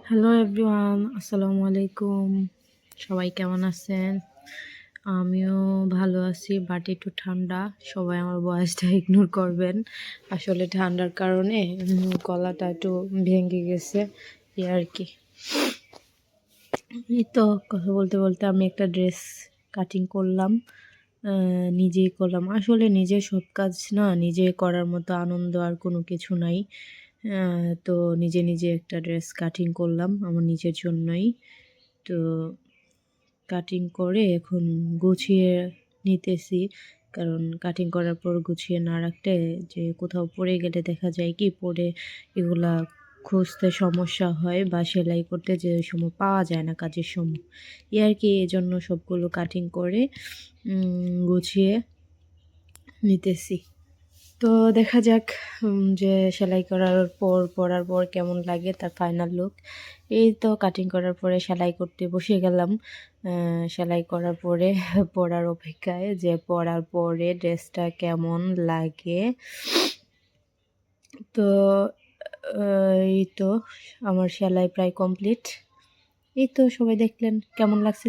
Hello everyone, আসসালামু আলাইকুম। সবাই কেমন আছেন? আমিও ভালো আছি, বাট একটু ঠান্ডা। সবাই আমার ভয়েসটা ইগনোর করবেন। আসলে ঠান্ডার কারণে গলাটা একটু ভেঙে গেছে, এই আর কি। এই তো কথা বলতে বলতে আমি একটা ড্রেস কাটিং করলাম, নিজেই করলাম। আসলে নিজে সব কাজ না নিজে করার মতো আনন্দ আর কোনো কিছু নাই। তো নিজে নিজে একটা ড্রেস কাটিং করলাম আমার নিজের জন্যই। তো কাটিং করে এখন গুছিয়ে নিতেছি, কারণ কাটিং করার পর গুছিয়ে না রাখলে যে কোথাও পড়ে গেলে দেখা যায় কি পরে এগুলা খুঁজতে সমস্যা হয় বা সেলাই করতে যে সময় পাওয়া যায় না কাজের সময়, এই আর কি। এজন্য সবগুলো কাটিং করে গুছিয়ে নিতেছি। তো দেখা যাক যে সেলাই করার পর পরার পর কেমন লাগে তার ফাইনাল লুক। এই তো কাটিং করার পরে সেলাই করতে বসে গেলাম। সেলাই করার পরে পরার অপেক্ষায় যে পরার পরে ড্রেসটা কেমন লাগে। তো এই তো আমার সেলাই প্রায় কমপ্লিট। এই তো সবাই দেখলেন কেমন লাগছে।